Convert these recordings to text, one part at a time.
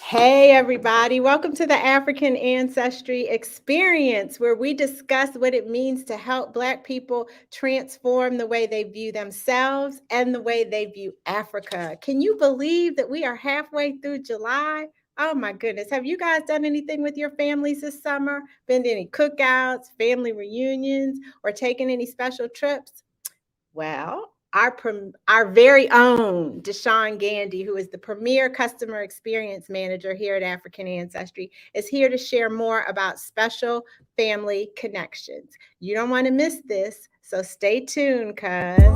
Hey, everybody. Welcome to the African Ancestry Experience, where we discuss what it means to help Black people transform the way they view themselves and the way they view Africa. Can you believe that we are halfway through July? Oh, my goodness. Have you guys done anything with your families this summer? Been to any cookouts, family reunions, or taken any special trips? Well, our very own Shawn Gandy, who is the premier customer experience manager here at African Ancestry, is here to share more about special family connections. You don't want to miss this, so stay tuned, cuz. I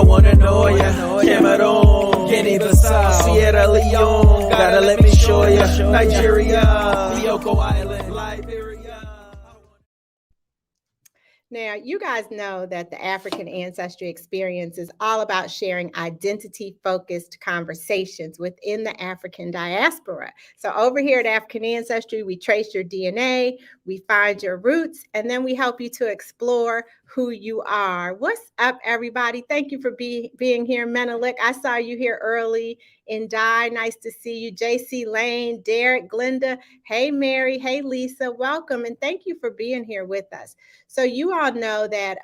wanna know ya, Cameroon, Guinea-Bissau, Sierra Leone, gotta let me show ya, Nigeria, Bioko Island, Liberia. Now, you guys know that the African Ancestry Experience is all about sharing identity-focused conversations within the African diaspora. So over here at African Ancestry, we trace your DNA, we find your roots, and then we help you to explore who you are. What's up, everybody? Thank you for being here. Menelik, I saw you here early. Indai, nice to see you. JC Lane, Derek, Glenda, hey, Mary, hey, Lisa, welcome, and thank you for being here with us. So you all know that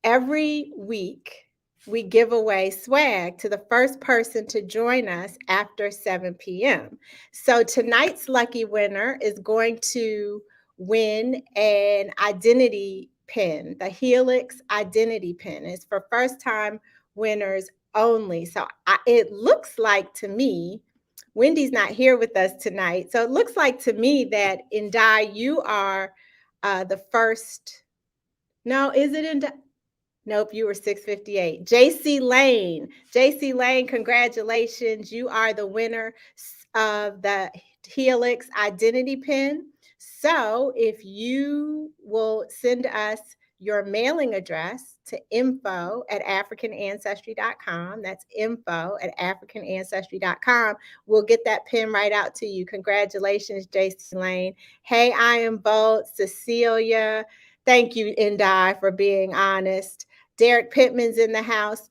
every week we give away swag to the first person to join us after 7 p.m. So tonight's lucky winner is going to win an identity pin, the Helix identity pin. It's for first-time winners only. So it looks like to me, Wendy's not here with us tonight, so it looks like to me that Indai, you are the first. No, is it in? Nope, you were 658. JC Lane, congratulations. You are the winner of the Helix identity pin. So if you will send us your mailing address to info@africanancestry.com, that's info@africanancestry.com, we'll get that pin right out to you. Congratulations, JC Lane. Hey, I am Bold, Cecilia. Thank you, Indai, for being honest. Derek Pittman's in the house.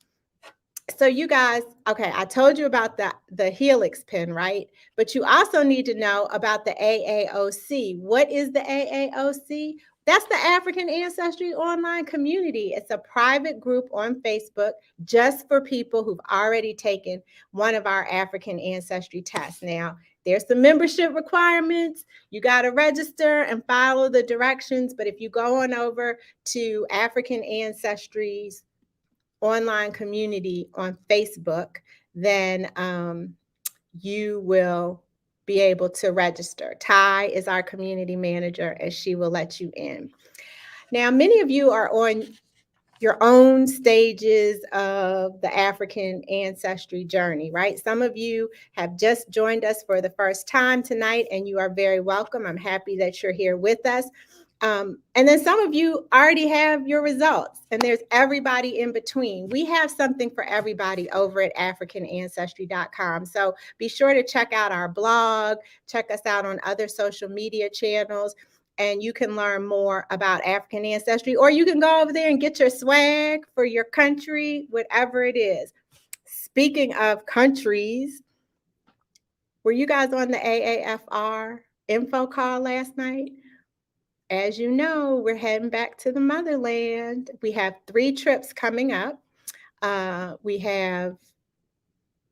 So you guys, okay, I told you about the Helix pin, right? But you also need to know about the AAOC. What is the AAOC? That's the African Ancestry Online Community. It's a private group on Facebook just for people who've already taken one of our African Ancestry tests. Now, there's some membership requirements. You got to register and follow the directions. But if you go on over to African Ancestry's online community on Facebook, then you will be able to register. Ty is our community manager, and she will let you in. Now, many of you are on your own stages of the African ancestry journey, right? Some of you have just joined us for the first time tonight, and you are very welcome. I'm happy that you're here with us. And then some of you already have your results, and there's everybody in between. We have something for everybody over at AfricanAncestry.com. So be sure to check out our blog, check us out on other social media channels, and you can learn more about African ancestry, or you can go over there and get your swag for your country, whatever it is. Speaking of countries, were you guys on the AAFR info call last night? As you know, we're heading back to the motherland. We have 3 trips coming up. We have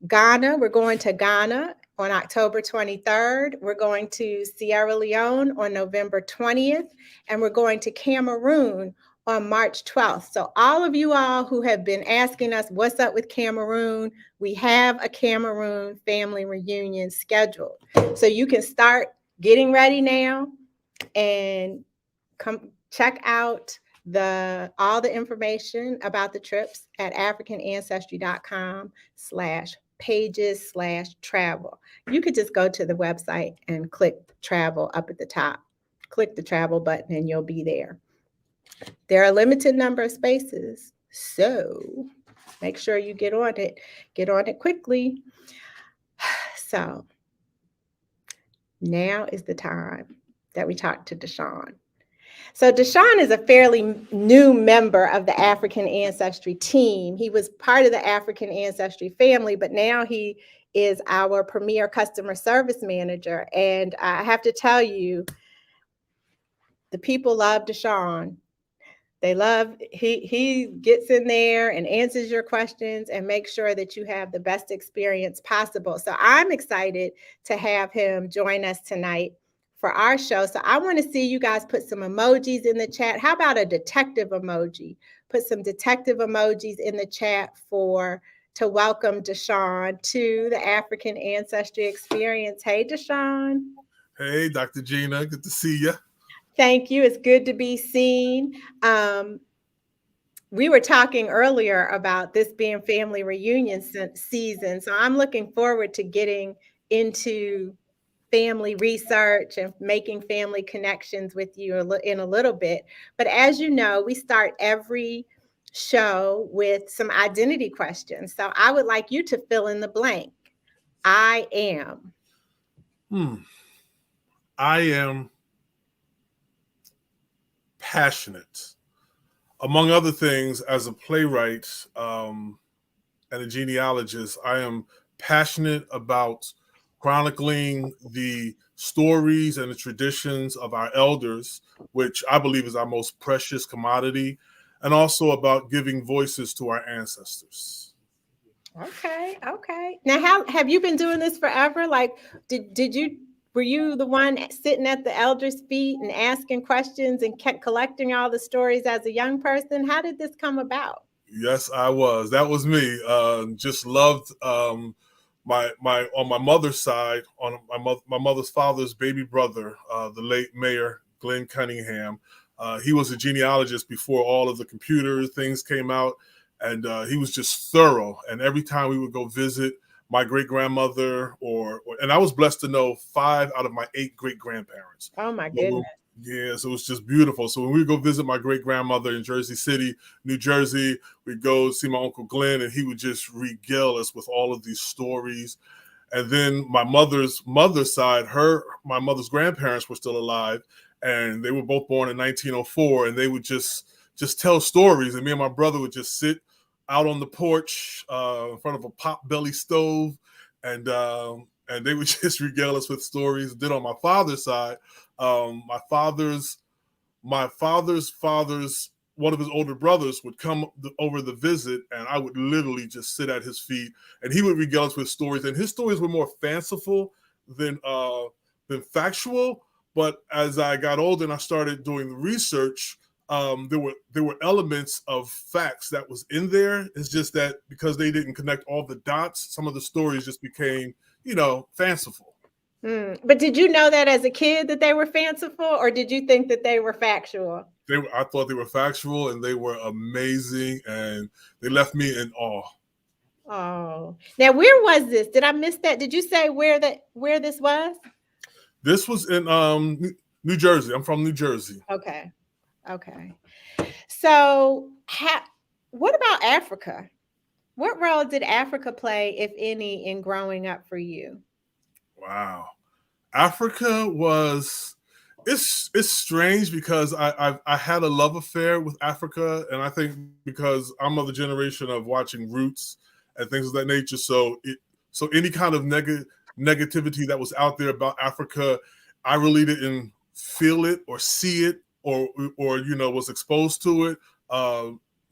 Ghana. We're going to Ghana on October 23rd. We're going to Sierra Leone on November 20th. And we're going to Cameroon on March 12th. So all of you all who have been asking us, what's up with Cameroon? We have a Cameroon family reunion scheduled. So you can start getting ready now and come check out all the information about the trips at africanancestry.com/pages/travel. You could just go to the website and click travel up at the top. Click the travel button and you'll be there. There are a limited number of spaces, so make sure you get on it. Get on it quickly. So now is the time that we talk to Shawn. So Shawn is a fairly new member of the African Ancestry team. He was part of the African Ancestry family, but now he is our premier customer service manager. And I have to tell you, the people love Deshawn. They love he gets in there and answers your questions and makes sure that you have the best experience possible. So I'm excited to have him join us tonight for our show. So I want to see you guys put some emojis in the chat. How about a detective emoji? Put some detective emojis in the chat to welcome Deshawn to the African Ancestry Experience. Hey, Deshawn. Hey, Dr. Gina, good to see you. Thank you. It's good to be seen. We were talking earlier about this being family reunion season. So I'm looking forward to getting into family research and making family connections with you in a little bit. But as you know, we start every show with some identity questions. So I would like you to fill in the blank. I am. I am passionate. Among other things, as a playwright and a genealogist, I am passionate about chronicling the stories and the traditions of our elders, which I believe is our most precious commodity, and also about giving voices to our ancestors. Okay. Now, how have you been doing this forever? Like, were you the one sitting at the elders' feet and asking questions and kept collecting all the stories as a young person? How did this come about? Yes, I was. That was me. Just loved my on my mother's side, on my mother's father's baby brother, the late Mayor Glenn Cunningham. He was a genealogist before all of the computer things came out, and he was just thorough. And every time we would go visit my great grandmother, and I was blessed to know 5 out of my 8 great grandparents. Oh my goodness! Yeah, so it was just beautiful. So when we go visit my great grandmother in Jersey City, New Jersey, we'd go see my Uncle Glenn, and he would just regale us with all of these stories. And then my mother's side, my mother's grandparents were still alive, and they were both born in 1904, and they would just tell stories. And me and my brother would just sit out on the porch in front of a pot-belly stove, and they would just regale us with stories. Then on my father's side, my father's father's one of his older brothers would come over the visit, and I would literally just sit at his feet, and he would regale us with stories. And his stories were more fanciful than factual. But as I got older and I started doing the research, there were elements of facts that was in there. It's just that because they didn't connect all the dots, some of the stories just became, fanciful. But did you know that as a kid that they were fanciful, or did you think that they were factual? I thought they were factual, and they were amazing, and they left me in awe. Oh, now where was this? Did I miss that? Did you say where this was? This was in New Jersey. I'm from New Jersey. Okay. So, what about Africa? What role did Africa play, if any, in growing up for you? Wow. Africa was, it's strange because I had a love affair with Africa, and I think because I'm of the generation of watching Roots and things of that nature. So any kind of negativity that was out there about Africa, I really didn't feel it or see it or was exposed to it.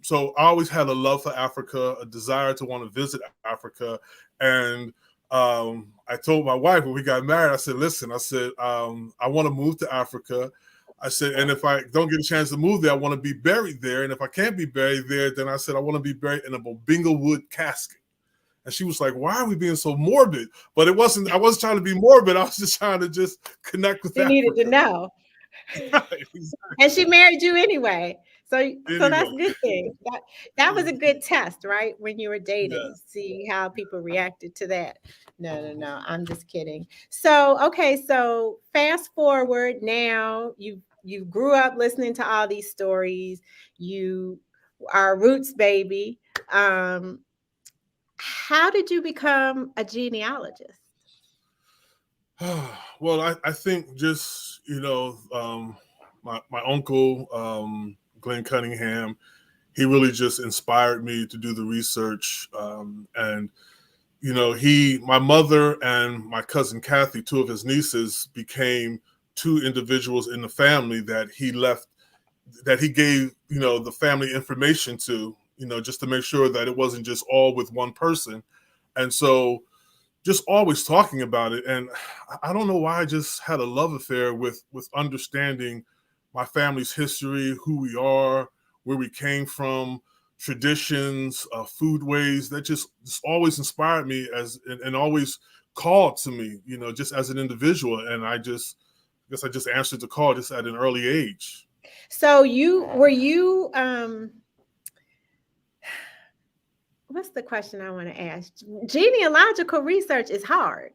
So I always had a love for Africa, a desire to want to visit Africa. And I told my wife when we got married, I said, listen, I want to move to Africa. I said, and if I don't get a chance to move there, I want to be buried there. And if I can't be buried there, then I said, I want to be buried in a Bobinga wood casket. And she was like, why are we being so morbid? But I wasn't trying to be morbid. I was just trying to just connect with Africa. You needed to know. Right, exactly. And she married you anyway. So that's a good thing. That was a good test, right? When you were dating, see how people reacted to that. No, I'm just kidding. So, okay, so fast forward now, you grew up listening to all these stories. You are a Roots baby. How did you become a genealogist? Well, I think just, my uncle, Glenn Cunningham, he really just inspired me to do the research. And you know, my mother and my cousin Kathy, two of his nieces, became two individuals in the family that he left, that he gave, you know, the family information to, you know, just to make sure that it wasn't just all with one person. And so just always talking about it. And I don't know why I just had a love affair with understanding my family's history, who we are, where we came from, traditions, food ways that just always inspired me and always called to me, you know, just as an individual. And I guess I just answered the call just at an early age. So what's the question I want to ask? Genealogical research is hard.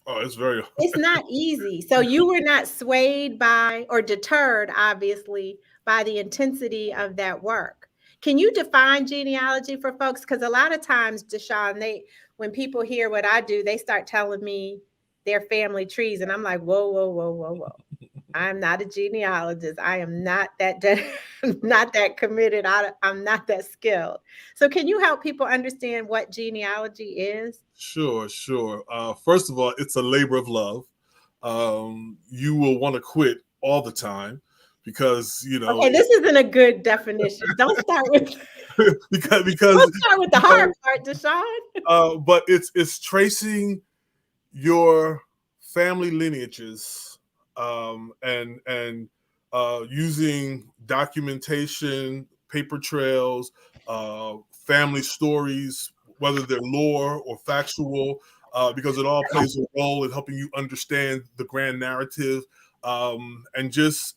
Oh, it's very hard. It's not easy. So you were not swayed by or deterred, obviously, by the intensity of that work. Can you define genealogy for folks? Because a lot of times, Deshawn, when people hear what I do, they start telling me their family trees, and I'm like, whoa, whoa, whoa, whoa, whoa. I'm not a genealogist. I am not that not that committed. I'm not that skilled. So can you help people understand what genealogy is? Sure. First of all, it's a labor of love. You will want to quit all the time because, you know. Okay, this isn't a good definition. Don't start with because don't start with the hard part, Deshawn. But it's tracing your family lineages, and using documentation, paper trails, family stories, whether they're lore or factual, because it all plays a role in helping you understand the grand narrative, and just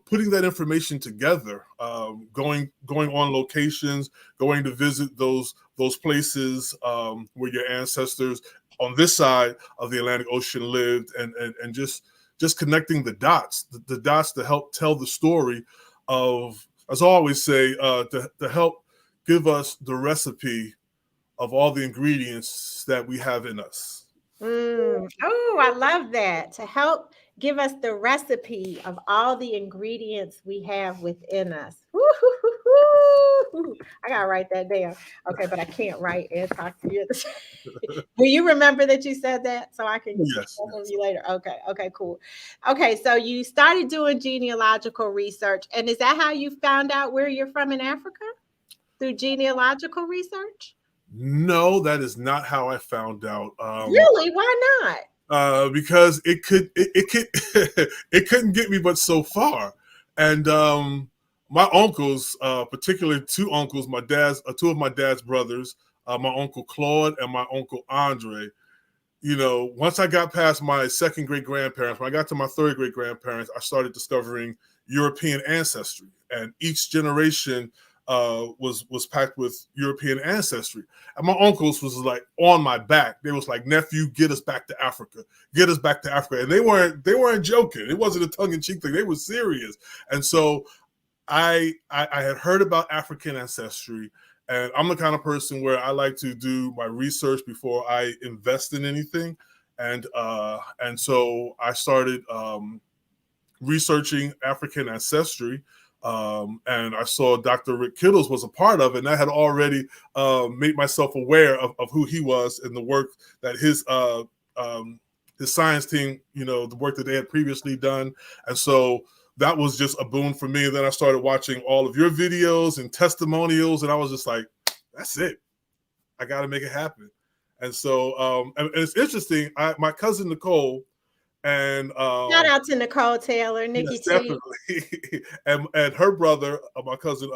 putting that information together, going on locations, going to visit those places where your ancestors on this side of the Atlantic Ocean lived, and just connecting the dots to help tell the story of, as I always say, to help give us the recipe of all the ingredients that we have in us. Oh, I love that. To help give us the recipe of all the ingredients we have within us. Woo-hoo-hoo-hoo. I gotta write that down. Okay, but I can't write and talk to you. Will you remember that you said that so I can Yes. with you later? Okay, cool. Okay, so you started doing genealogical research, and is that how you found out where you're from in Africa? Through genealogical research? No, that is not how I found out. Really? Why not? Because it it couldn't get me but so far. And my uncles, particularly two uncles, two of my dad's brothers, my uncle Claude and my uncle Andre. You know, once I got past my second great grandparents, when I got to my third great grandparents, I started discovering European ancestry, and each generation was packed with European ancestry. And my uncles was like on my back. They was like, nephew, get us back to Africa. Get us back to Africa. And they weren't joking. It wasn't a tongue-in-cheek thing. They were serious. And so I had heard about African ancestry, and I'm the kind of person where I like to do my research before I invest in anything. And so I started researching African ancestry. And I saw Dr. Rick Kittles was a part of it, and I had already made myself aware of who he was and the work that his science team, you know, the work that they had previously done. And so that was just a boon for me. And then I started watching all of your videos and testimonials, and I was just like, that's it. I got to make it happen. And so, and it's interesting. My cousin Nicole, and shout out to Nicole Taylor, Nikki yes, definitely. and her brother, my cousin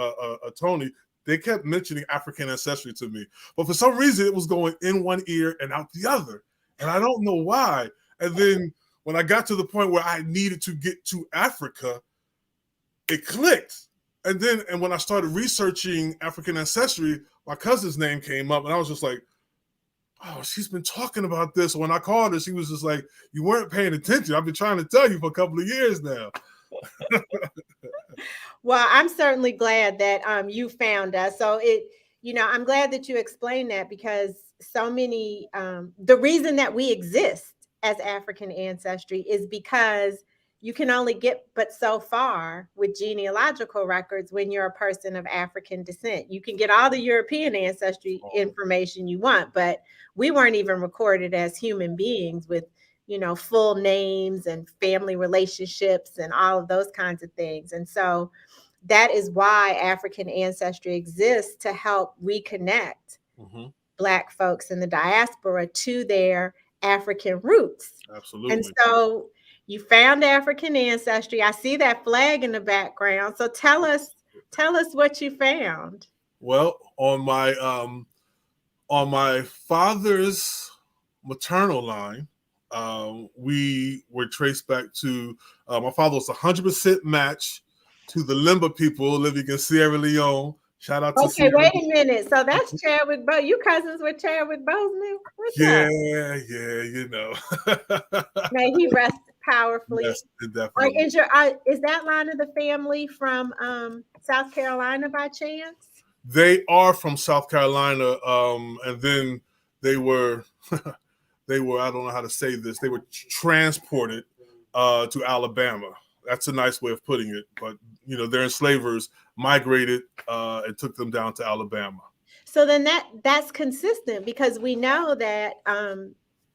Tony, they kept mentioning African ancestry to me, but for some reason it was going in one ear and out the other, and I don't know why. And then when I got to the point where I needed to get to Africa, it clicked. And when I started researching African ancestry, my cousin's name came up, and I was just like, oh, she's been talking about this. When I called her, she was just like, you weren't paying attention. I've been trying to tell you for a couple of years now. Well, I'm certainly glad that you found us. So I'm glad that you explained that, because so many, the reason that we exist as African Ancestry is because you can only get but so far with genealogical records when you're a person of African descent. You can get all the European ancestry information you want, but we weren't even recorded as human beings with, full names and family relationships and all of those kinds of things. And so that is why African Ancestry exists, to help reconnect Black folks in the diaspora to their African roots. Absolutely. And so you found African Ancestry. I see that flag in the background. So tell us what you found. Well, on my father's maternal line, we were traced back to my father was 100% match to the Limba people living in Sierra Leone. Shout out to Okay, wait a minute. So that's Chadwick Boseman. You cousins with Chadwick Boseman? What's up? May he rest powerfully. Yes, definitely. Is that line of the family from South Carolina by chance? They are from South Carolina, and then they were I don't know how to say this. They were transported to Alabama. That's a nice way of putting it. But their enslavers migrated and took them down to Alabama. So then that's consistent, because we know that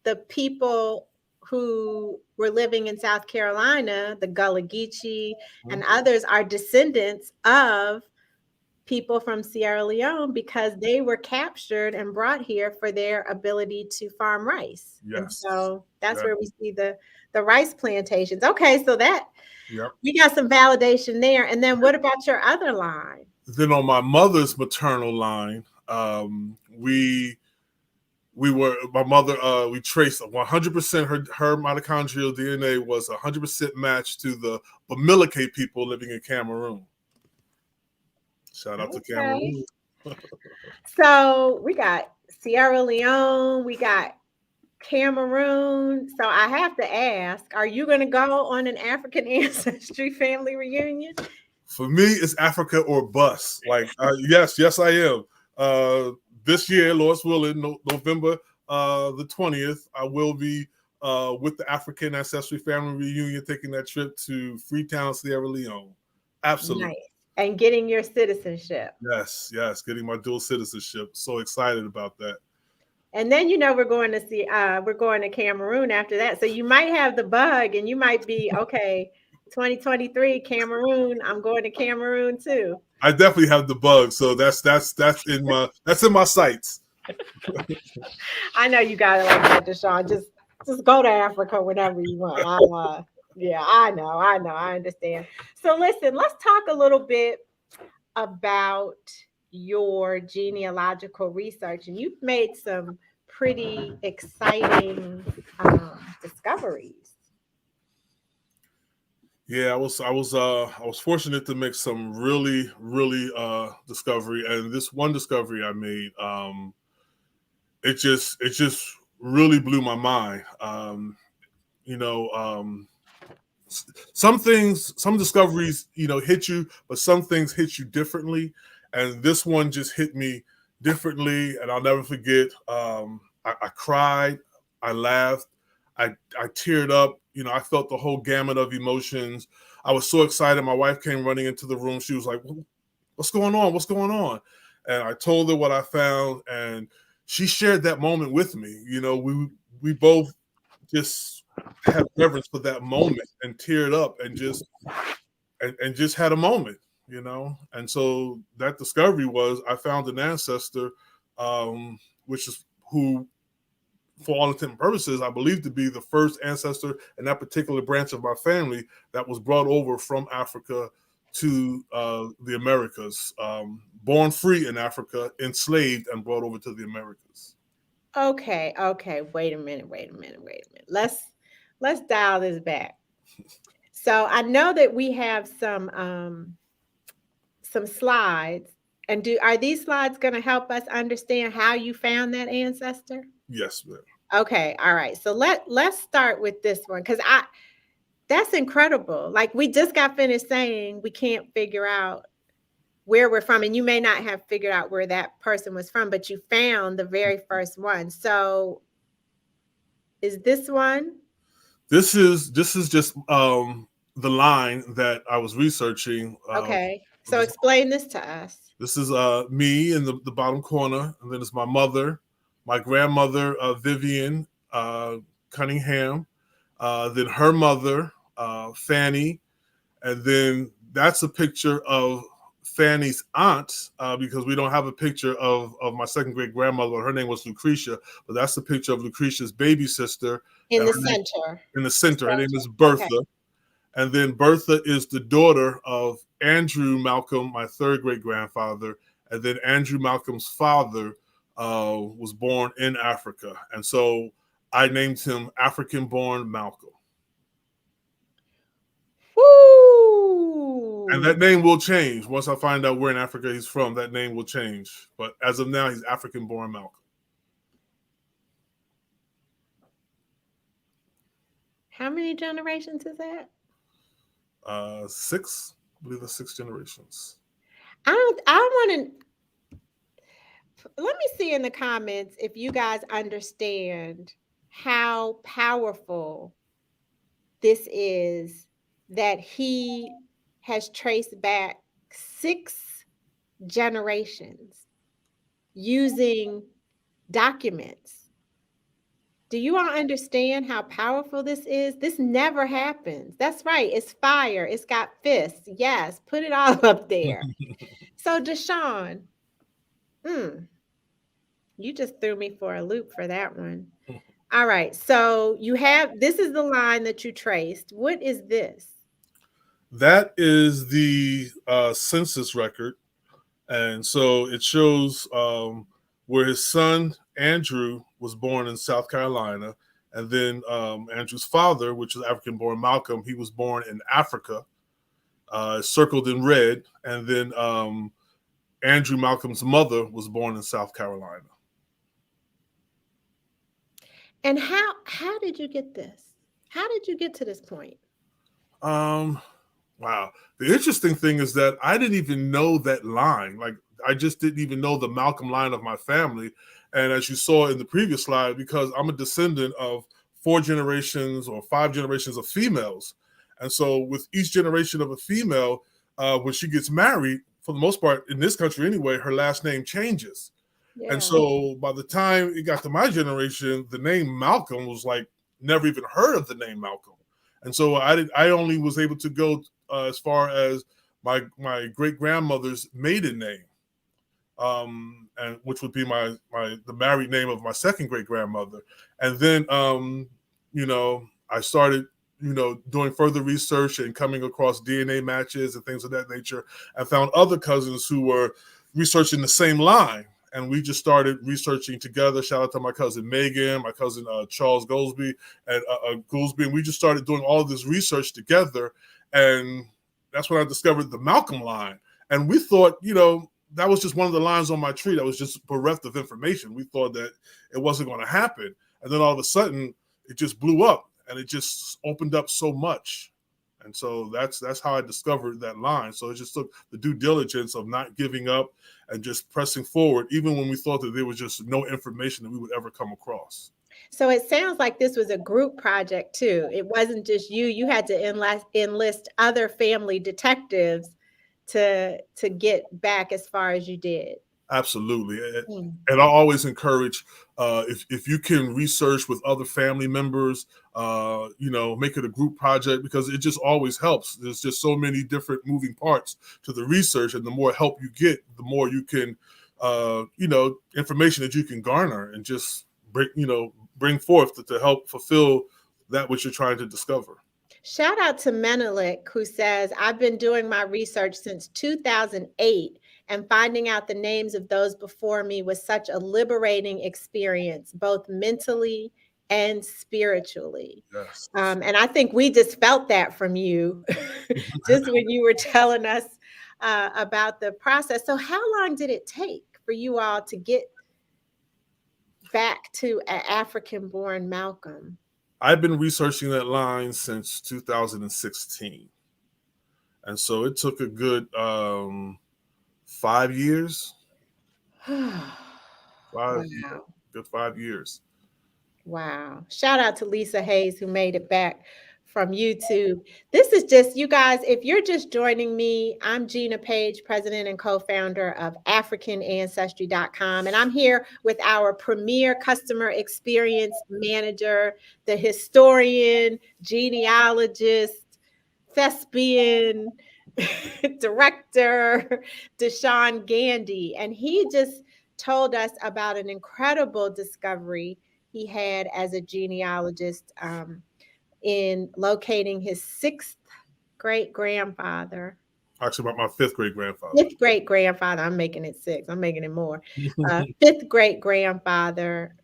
the people who were living in South Carolina, the Gullah Geechee and others, are descendants of people from Sierra Leone, because they were captured and brought here for their ability to farm rice. Yes. And so that's where we see the rice plantations. Okay, so we got some validation there. And then what about your other line? Then on my mother's maternal line, we traced 100% her mitochondrial DNA was 100% matched to the Bamileke people living in Cameroon. Shout out to Cameroon. So we got Sierra Leone, we got Cameroon. So I have to ask, are you going to go on an African Ancestry family reunion? For me, it's Africa or bust. Like, yes, I am. This year, Lord's willing, November the 20th, I will be with the African Ancestry family reunion, taking that trip to Freetown, Sierra Leone. Absolutely. Nice. And getting your citizenship. Yes, getting my dual citizenship. So excited about that. And then we're going to Cameroon after that. So you might have the bug, and you might be 2023 Cameroon. I'm going to Cameroon too. I definitely have the bug, so that's in my sights. I know you got it like that, Deshawn. Just go to Africa whenever you want. I know. I understand. So listen, let's talk a little bit about your genealogical research, and you've made some pretty exciting discoveries. Yeah, I was fortunate to make some really discovery, and this one discovery I made, it just really blew my mind. Some discoveries, hit you, but some things hit you differently. And this one just hit me differently. And I'll never forget. I cried, I laughed, I teared up. I felt the whole gamut of emotions. I was so excited. My wife came running into the room. She was like, "What's going on? What's going on?" And I told her what I found, and she shared that moment with me. We both just had reverence for that moment and teared up and just had a moment, And so that discovery was, I found an ancestor, which is who, for all intents and purposes, I believe to be the first ancestor in that particular branch of my family that was brought over from Africa to the Americas, born free in Africa, enslaved, and brought over to the Americas. Okay. Wait a minute. Let's dial this back. So I know that we have some slides, and are these slides going to help us understand how you found that ancestor? Yes, ma'am. Okay, all right. So let's start with this one, because that's incredible. Like, we just got finished saying we can't figure out where we're from, and you may not have figured out where that person was from, but you found the very first one. So is this one? This is just the line that I was researching. Okay. So explain this to us. This is me in the bottom corner, and then it's my mother, my grandmother Vivian Cunningham, then her mother Fanny, and then that's a picture of Fanny's aunt because we don't have a picture of my second great grandmother. Her name was Lucretia, but that's the picture of Lucretia's baby sister In the name, center. in the center. Her name is Okay. Bertha. And then Bertha is the daughter of Andrew Malcolm, my third great grandfather. And then Andrew Malcolm's father was born in Africa. And so I named him African born Malcolm. Woo! And that name will change. Once I find out where in Africa he's from, that name will change. But as of now, he's African born Malcolm. How many generations is that? 6. I believe that's 6 generations. I want to let me see in the comments if you guys understand how powerful this is, that he has traced back 6 generations using documents. Do you all understand how powerful this is? This never happens. That's right. It's fire. It's got fists. Yes, put it all up there. So, Deshawn, you just threw me for a loop for that one. All right. So you have, this is the line that you traced. What is this? That is the census record. And so it shows where his son, Andrew, was born in South Carolina. And then Andrew's father, which is African born Malcolm, he was born in Africa, circled in red. And then Andrew Malcolm's mother was born in South Carolina. And how did you get this? How did you get to this point? Wow. The interesting thing is that I didn't even know that line. Like, I just didn't even know the Malcolm line of my family. And as you saw in the previous slide, because I'm a descendant of 4 generations or 5 generations of females. And so with each generation of a female, when she gets married, for the most part, in this country anyway, her last name changes. Yeah. And so by the time it got to my generation, the name Malcolm was like, never even heard of the name Malcolm. And so I only was able to go as far as my great grandmother's maiden name, and which would be the married name of my second great grandmother. And then I started doing further research and coming across DNA matches and things of that nature. I found other cousins who were researching the same line. And we just started researching together. Shout out to my cousin Megan, my cousin Charles Goolsby, and Goolsby. And we just started doing all of this research together. And that's when I discovered the Malcolm line. And we thought, that was just one of the lines on my tree that was just bereft of information. We thought that it wasn't going to happen. And then all of a sudden, it just blew up. And it just opened up so much. And so that's how I discovered that line. So it just took the due diligence of not giving up and just pressing forward, even when we thought that there was just no information that we would ever come across. So it sounds like this was a group project too. It wasn't just you. You had to enlist other family detectives to get back as far as you did. Absolutely. And I always encourage, if you can research with other family members, make it a group project, because it just always helps. There's just so many different moving parts to the research, and the more help you get, the more you can, information that you can garner and just bring forth to help fulfill that which you're trying to discover. Shout out to Menelik, who says, I've been doing my research since 2008, and finding out the names of those before me was such a liberating experience, both mentally and spiritually. Yes. And I think we just felt that from you, just when you were telling us about the process. So how long did it take for you all to get back to an African-born Malcolm? I've been researching that line since 2016. And so it took a good 5 years. Wow. Good 5 years. Wow. Shout out to Lisa Hayes, who made it back from YouTube. This is just, you guys, if you're just joining me, I'm Gina Page, president and co-founder of AfricanAncestry.com. And I'm here with our premier customer experience manager, the historian, genealogist, thespian, director, Shawn Gandy. And he just told us about an incredible discovery he had as a genealogist, in locating his sixth great grandfather. Actually, about my fifth great grandfather. Fifth great grandfather. I'm making it six. I'm making it more. Fifth great grandfather,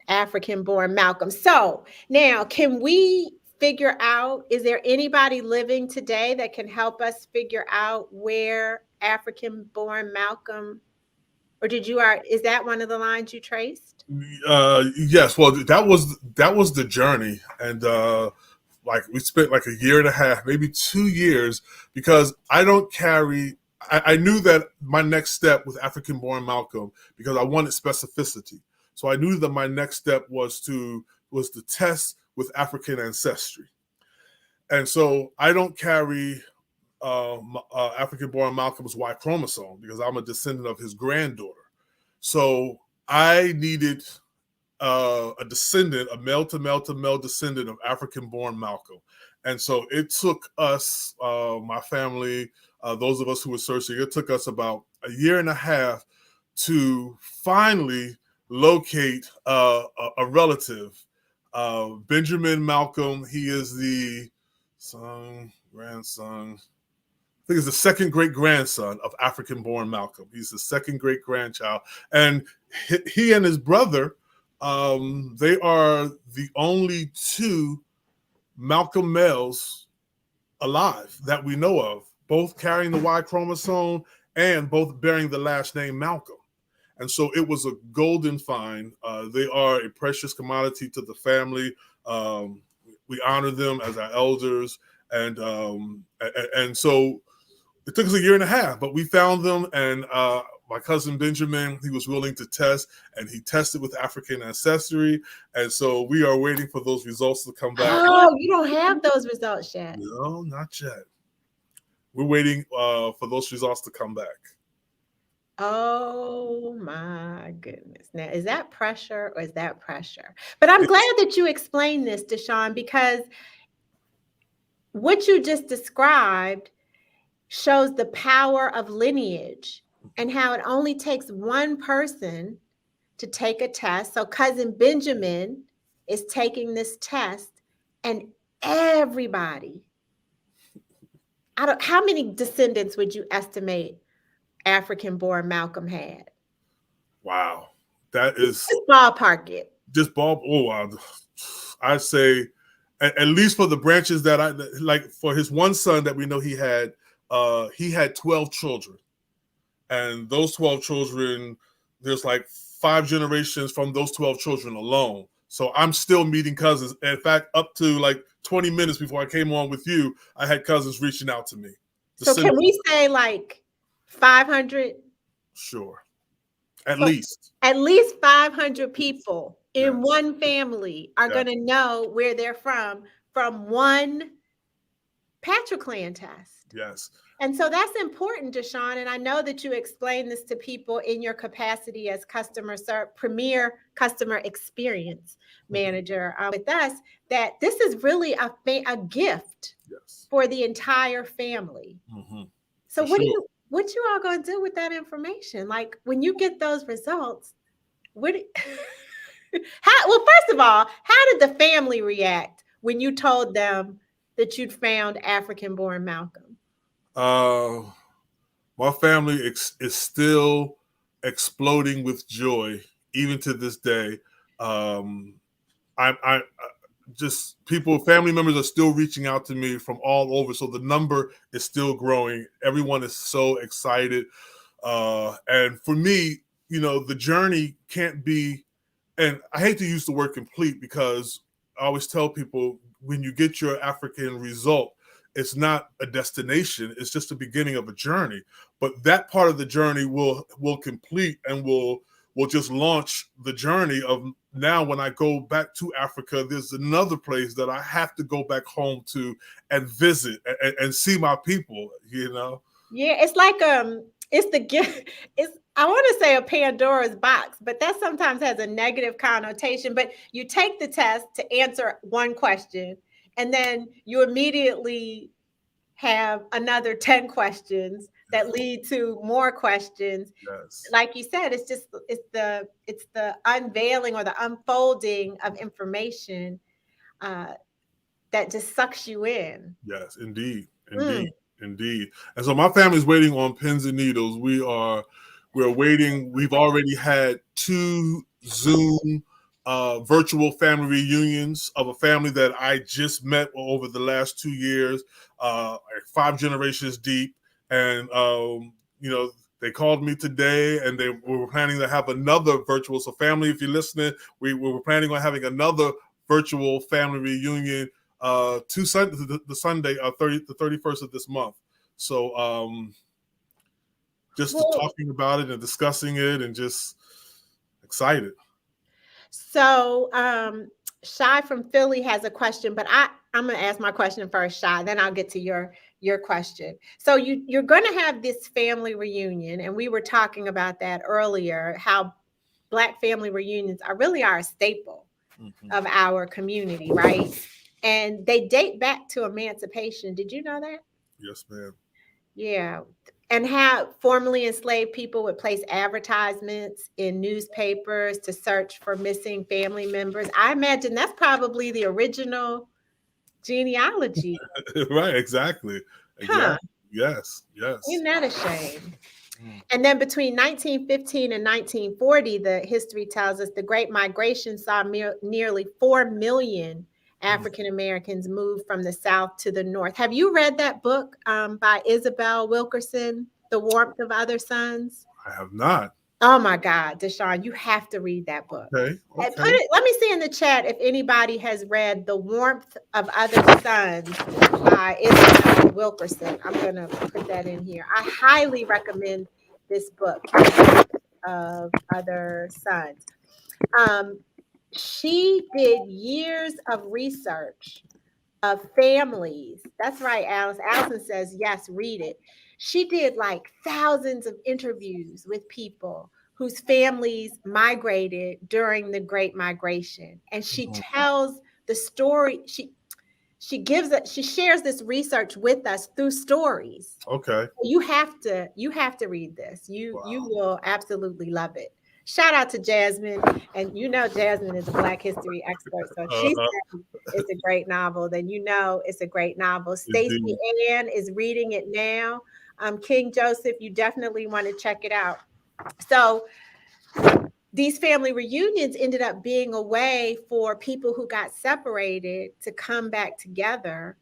African born Malcolm. So now, can we figure out, is there anybody living today that can help us figure out where African born Malcolm, or is that one of the lines you traced? Yes. Well, that was the journey. And, like we spent like a year and a half, maybe 2 years, because I knew that my next step with African born Malcolm, because I wanted specificity. So I knew that my next step was to test with African Ancestry. And so I don't carry African born Malcolm's Y chromosome because I'm a descendant of his granddaughter. So I needed a descendant, a male to male to male descendant of African born Malcolm. And so it took us, my family, those of us who were searching, it took us about a year and a half to finally locate a relative, Benjamin Malcolm. He is the grandson, I think he's the second great grandson of African born Malcolm. He's the second great grandchild. And he and his brother, they are the only two Malcolm males alive that we know of, both carrying the Y chromosome and both bearing the last name Malcolm. And so it was a golden find. They are a precious commodity to the family. We honor them as our elders. And so it took us a year and a half, but we found them. And my cousin Benjamin, he was willing to test, and he tested with African Ancestry. And so we are waiting for those results to come back. Oh, you don't have those results yet? No, not yet. We're waiting for those results to come back. Oh my goodness. Now, is that pressure or is that pressure? But I'm glad that you explained this, Shawn, because what you just described shows the power of lineage and how it only takes one person to take a test. So cousin Benjamin is taking this test, and everybody, how many descendants would you estimate African born Malcolm had? Wow. That is just ballpark it. Just wow. I say at least for the branches that I like, for his one son that we know he had 12 children. And those 12 children, there's like 5 generations from those 12 children alone. So I'm still meeting cousins. In fact, up to like 20 minutes before I came on with you, I had cousins reaching out to me. So can we say like 500? Sure. At least 500 people in one family are going to know where they're from one patriclan test. Yes. And so that's important, Shawn. And I know that you explain this to people in your capacity as premier customer experience manager with us, that this is really a gift for the entire family. Mm-hmm. So what you all going to do with that information? Like when you get those results, well, first of all, how did the family react when you told them that you'd found African born Malcolm? My family is still exploding with joy, even to this day. Family members are still reaching out to me from all over. So the number is still growing. Everyone is so excited. And for me, the journey can't be, and I hate to use the word complete, because I always tell people when you get your African result, it's not a destination. It's just the beginning of a journey. But that part of the journey will complete and will will just launch the journey of now when I go back to Africa, there's another place that I have to go back home to and visit and see my people, you know? Yeah, it's like it's the gift. It's, I want to say, a Pandora's box, but that sometimes has a negative connotation. But you take the test to answer one question, and then you immediately have another 10 questions that lead to more questions. Yes. Like you said, it's the unveiling or the unfolding of information that just sucks you in. Yes, indeed. Indeed. And so my family's waiting on pins and needles. We're waiting. We've already had 2 Zoom virtual family reunions of a family that I just met over the last 2 years, 5 generations deep. And they called me today, and we were planning to have another virtual. So, family, if you're listening, we were planning on having another virtual family reunion the Sunday, the 31st of this month. So, just talking about it and discussing it, and just excited. So, Shy from Philly has a question, but I'm going to ask my question first, Shy. Then I'll get to your question. So you're going to have this family reunion, and we were talking about that earlier, how Black family reunions are a staple of our community, right? And they date back to emancipation. Did you know that? Yes, ma'am. Yeah. And how formerly enslaved people would place advertisements in newspapers to search for missing family members. I imagine that's probably the original genealogy. Right, exactly. Huh. Yes. Isn't that a shame? And then between 1915 and 1940, the history tells us the Great Migration saw nearly 4 million African Americans move from the South to the North. Have you read that book by Isabel Wilkerson, The Warmth of Other Suns? I have not. Oh my God, Deshawn, you have to read that book. Okay. Let me see in the chat if anybody has read The Warmth of Other Suns by Isabel Wilkerson. I'm going to put that in here. I highly recommend this book, of Other Suns. She did years of research of families. That's right, Alice. Allison says, yes, read it. She did like thousands of interviews with people whose families migrated during the Great Migration. And she tells the story. She shares this research with us through stories. Okay. You have to read this. You will absolutely love it. Shout out to Jasmine. And Jasmine is a Black history expert. So she said it's a great novel. Then it's a great novel. Stacey Ann is reading it now. King Joseph, you definitely want to check it out. So these family reunions ended up being a way for people who got separated to come back together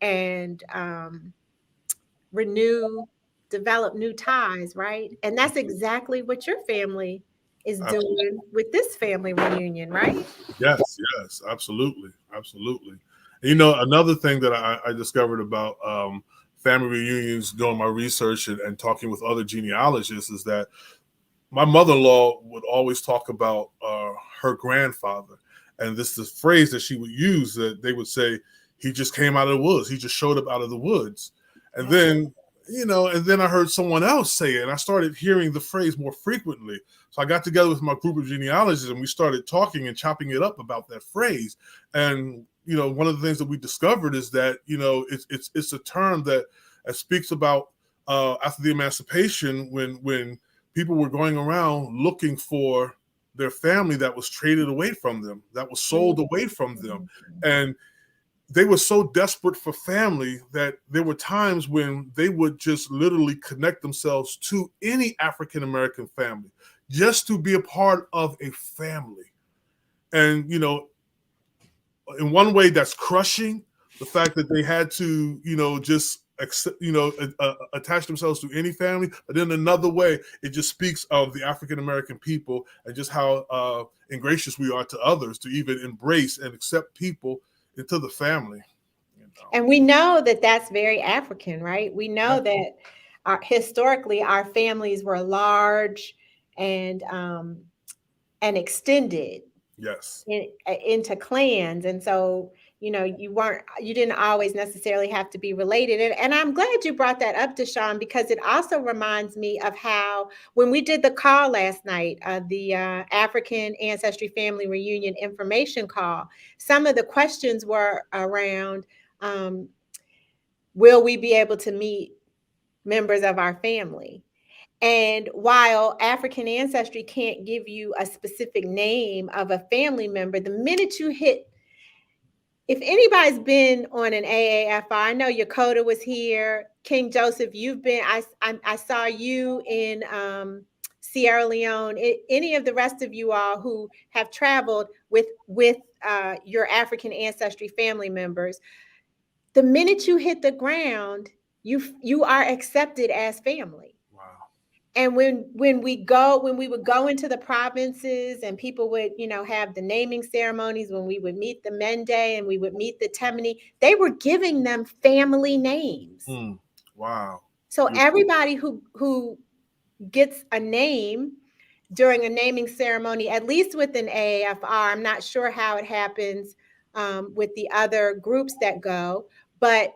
and develop new ties, right? And that's exactly what your family is doing with this family reunion, right? Yes, absolutely. Another thing that I discovered about family reunions during my research and talking with other genealogists is that my mother-in-law would always talk about her grandfather. And this is the phrase that she would use, that they would say, he just came out of the woods. He just showed up out of the woods. And then, I heard someone else say it, and I started hearing the phrase more frequently. So I got together with my group of genealogists, and we started talking and chopping it up about that phrase. And, one of the things that we discovered is that, it's a term that speaks about after the emancipation, when people were going around looking for their family that was traded away from them, that was sold away from them. And they were so desperate for family that there were times when they would just literally connect themselves to any African-American family just to be a part of a family. And, in one way that's crushing, the fact that they had to, just attach themselves to any family. But in another way, it just speaks of the African-American people and just how ingracious we are to others to even embrace and accept people into the family. And we know that that's very African, right? We know that historically our families were large and and extended Yes. into clans. And so, you know, you didn't always necessarily have to be related. And I'm glad you brought that up, Shawn, because it also reminds me of how when we did the call last night, the African Ancestry Family Reunion information call, some of the questions were around, will we be able to meet members of our family? And while African Ancestry can't give you a specific name of a family member, the minute you hit, if anybody's been on an AAFR, I know Yakota was here. King Joseph, you've been, I saw you in Sierra Leone. Any of the rest of you all who have traveled with your African Ancestry family members, the minute you hit the ground, you are accepted as family. Wow. And when we would go into the provinces and people would, you know, have the naming ceremonies, when we would meet the Mende and we would meet the Temini, they were giving them family names. Wow. So everybody who gets a name during a naming ceremony, at least with an AAFR, I'm not sure how it happens with the other groups that go, but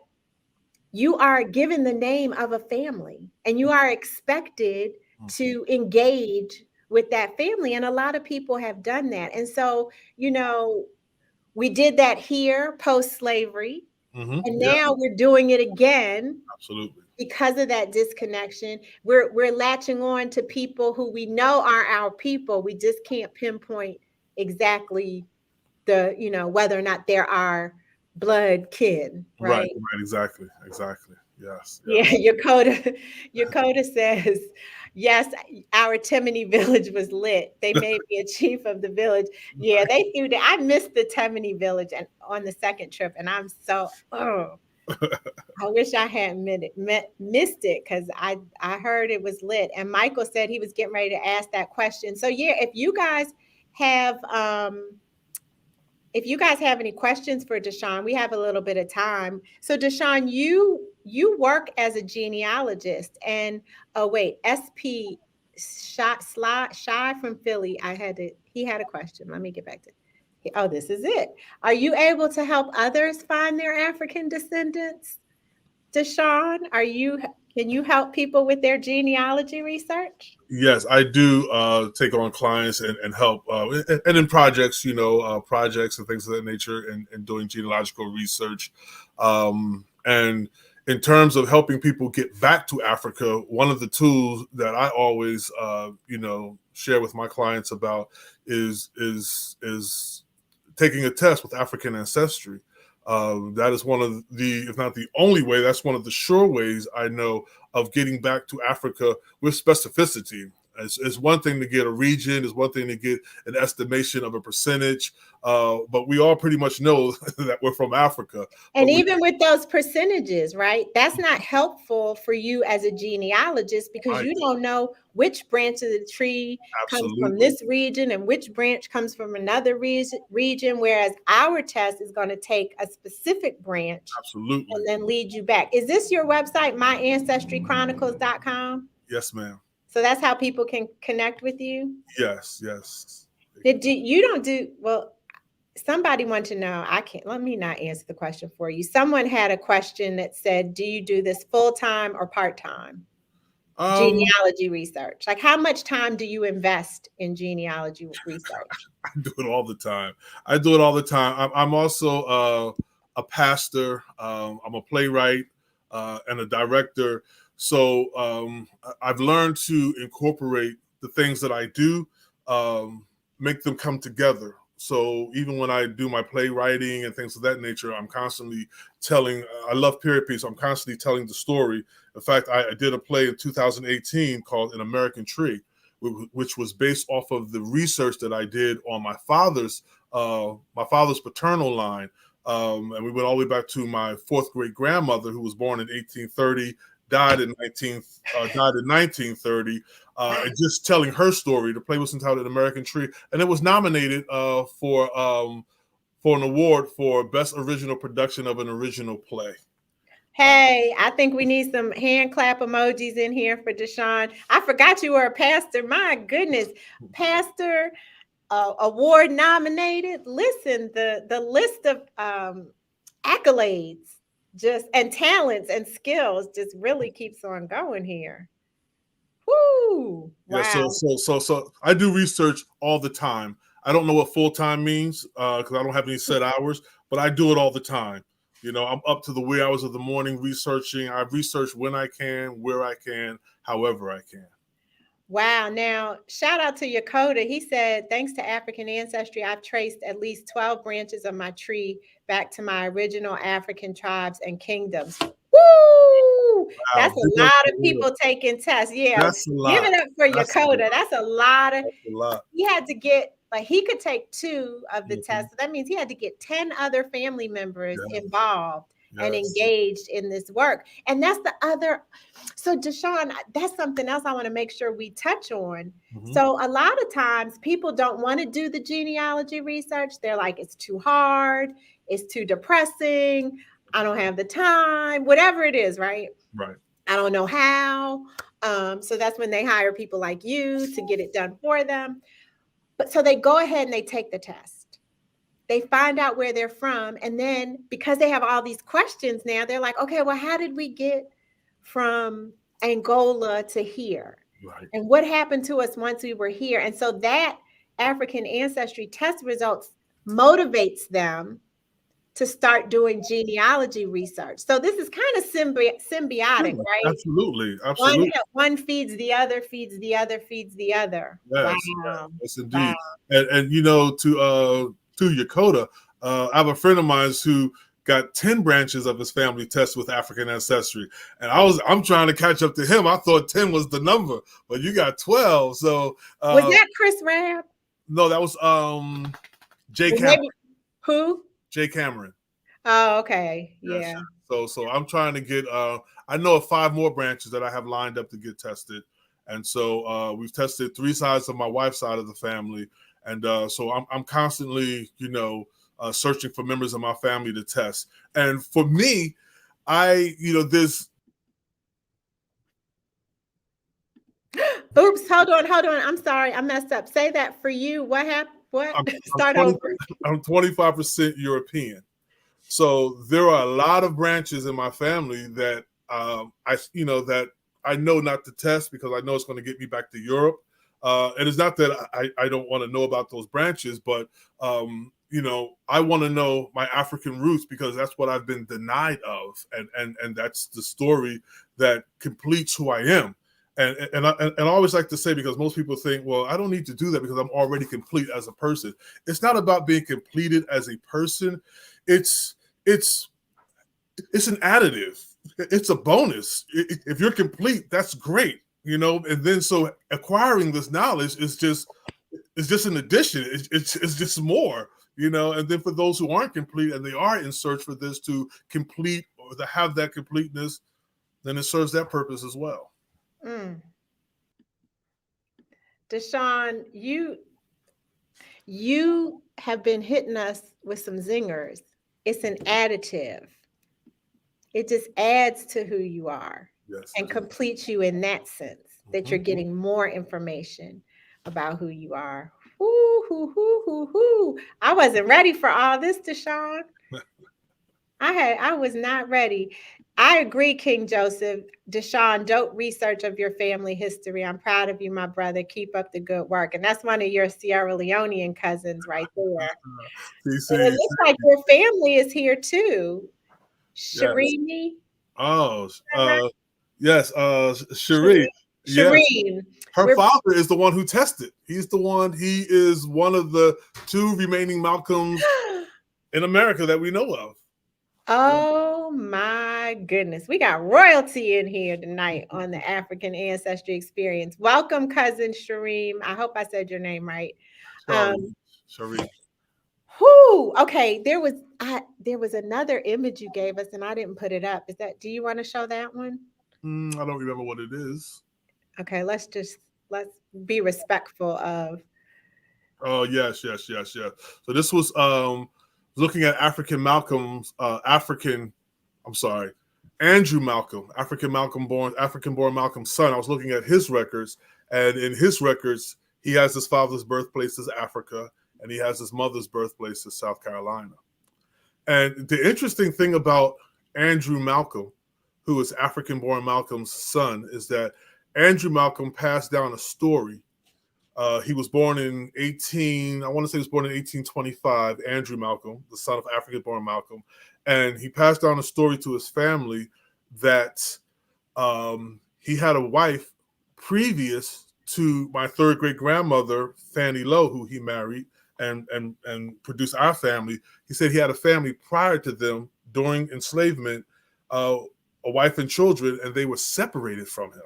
you are given the name of a family and you are expected to engage with that family. And a lot of people have done that. And so, you know, we did that here post-slavery, and now we're doing it again. Absolutely. Because of that disconnection, we're latching on to people who we know are our people. We just can't pinpoint exactly the, you know, whether or not they're our blood kin, right? Right, exactly. Yes. Yeah, Yakota says, yes, our Temini village was lit. They made me a chief of the village. Yeah, they threw that. I missed the Temini village on the second trip, and I'm so, I wish I hadn't missed it, because I heard it was lit. And Michael said he was getting ready to ask that question. So yeah, if you guys have any questions for Deshawn, we have a little bit of time. So Deshawn, you work as a genealogist, and SP Shy from Philly. He had a question. Let me get back to it. Oh, this is it. Are you able to help others find their African descendants? Deshawn, can you help people with their genealogy research? Yes, I do take on clients and help, and in projects, projects and things of that nature, and doing genealogical research. And in terms of helping people get back to Africa, one of the tools that I always, share with my clients about is taking a test with African Ancestry. That is one of the, if not the only way, that's one of the sure ways I know of getting back to Africa with specificity. It's one thing to get a region, it's one thing to get an estimation of a percentage, but we all pretty much know that we're from Africa. And even with those percentages, right, that's not helpful for you as a genealogist, because you don't know which branch of the tree comes from this region and which branch comes from another region, whereas our test is going to take a specific branch and then lead you back. Is this your website, myancestrychronicles.com? Yes, ma'am. So that's how people can connect with you? Yes. Somebody wanted to know, let me not answer the question for you. Someone had a question that said, do you do this full-time or part-time? Genealogy research. Like, how much time do you invest in genealogy research? I do it all the time. I'm also a pastor. I'm a playwright and a director. So I've learned to incorporate the things that I do, make them come together. So even when I do my playwriting and things of that nature, I'm constantly telling, I love period piece. I'm constantly telling the story. In fact, I did a play in 2018 called An American Tree, which was based off of the research that I did on my father's paternal line. And we went all the way back to my fourth great grandmother, who was born in 1830, died in 1930, and just telling her story. The play was entitled An American Tree, and it was nominated for an award for Best Original Production of an Original Play. Hey, I think we need some hand clap emojis in here for Deshawn. I forgot you were a pastor. My goodness. Pastor award nominated. Listen, the list of accolades just and talents and skills just really keeps on going here. Woo! Yeah, Wow. so I do research all the time. I don't know what full time means because I don't have any set hours, but I do it all the time. You know, I'm up to the wee hours of the morning researching. I research when I can, where I can, however I can. Wow. Now, shout out to Yakota. He said, thanks to African Ancestry, I've traced at least 12 branches of my tree back to my original African tribes and kingdoms. Woo! That's a lot of people taking tests. Yeah. That's a lot. Give it up for Yakota. That's a lot of. That's a lot. He had to get, like, he could take 2 of the tests. So that means he had to get 10 other family members involved and engaged in this work. And that's the other. So, Deshawn, that's something else I want to make sure we touch on. So a lot of times people don't want to do the genealogy research. They're like, it's too hard. It's too depressing. I don't have the time, whatever it is, right? Right. I don't know how. So that's when they hire people like you to get it done for them. But so they go ahead and they take the test. They find out where they're from. And then because they have all these questions now, they're like, okay, well, how did we get from Angola to here? Right. And what happened to us once we were here? And so that African Ancestry test results motivates them to start doing genealogy research. So this is kind of symbiotic, right? Absolutely. One feeds the other, feeds the other, feeds the other. Yes, wow. Yes, indeed. Wow. And you know, to Yakota, I have a friend of mine who got 10 branches of his family tested with African Ancestry. And I'm trying to catch up to him. I thought 10 was the number, but you got 12. So was that Chris Rabb? No, that was Jay Cameron. Who? Jay Cameron. Oh, okay. Yes. Yeah. So I'm trying to get I know of 5 more branches that I have lined up to get tested. And so we've tested 3 sides of my wife's side of the family. And so I'm constantly, you know, searching for members of my family to test. And for me, there's. Oops, hold on. I'm sorry. I messed up. Say that for you. What happened? What? Start over. I'm 25% European. So there are a lot of branches in my family that that I know not to test because I know it's going to get me back to Europe. And it's not that I don't want to know about those branches, but I want to know my African roots because that's what I've been denied of, and that's the story that completes who I am. And I always like to say, because most people think, well, I don't need to do that because I'm already complete as a person. It's not about being completed as a person. It's an additive. It's a bonus. If you're complete, that's great. You know, and then so acquiring this knowledge is just an addition. It's just more, you know. And then for those who aren't complete and they are in search for this to complete or to have that completeness, then it serves that purpose as well. Deshawn, you have been hitting us with some zingers. It's an additive. It just adds to who you are. Yes, and completes you in that sense, that you're getting more information about who you are. I wasn't ready for all this, Deshawn. I was not ready. I agree, King Joseph. Deshawn, dope research of your family history. I'm proud of you, my brother. Keep up the good work. And that's one of your Sierra Leonean cousins right there. And it looks like your family is here too. Shireen. Oh, yes, Shireen. Shireen. Her father is the one who tested. He is one of the 2 remaining Malcolms in America that we know of. Oh my goodness. We got royalty in here tonight on the African Ancestry Experience. Welcome, cousin Shireen. I hope I said your name right. Shireen. Okay, there was another image you gave us and I didn't put it up. Do you want to show that one? I don't remember what it is. Okay, let's be respectful of. Oh, yes. So this was looking at Andrew Malcolm, African-born Malcolm's son. I was looking at his records, and in his records, He has his father's birthplace as Africa, and he has his mother's birthplace as South Carolina. And the interesting thing about Andrew Malcolm, who is African-born Malcolm's son, is that Andrew Malcolm passed down a story. He was born in I want to say he was born in 1825, Andrew Malcolm, the son of African-born Malcolm. And he passed down a story to his family that he had a wife previous to my third great grandmother, Fannie Lowe, who he married and produced our family. He said he had a family prior to them during enslavement, a wife and children, and they were separated from him.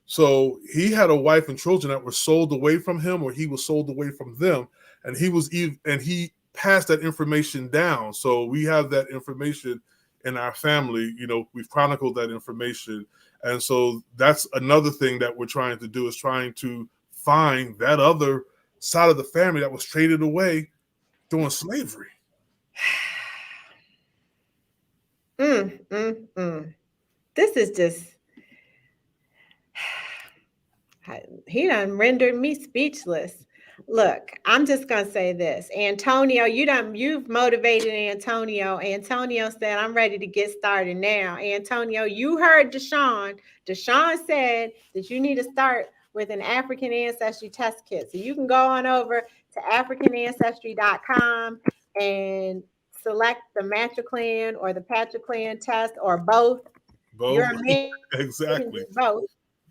So he had a wife and children that were sold away from him, or he was sold away from them, and he passed that information down. So we have that information in our family. We've chronicled that information, and so that's another thing that we're trying to do, is trying to find that other side of the family that was traded away during slavery. This is just, he done rendered me speechless. Look, I'm just gonna say this. Antonio, you've motivated Antonio. Antonio said, I'm ready to get started now. Antonio, you heard Deshawn. Deshawn said that you need to start with an African Ancestry test kit. So you can go on over to AfricanAncestry.com and select the Matriclan or the Patriclan test, or both. Both. Exactly. Both.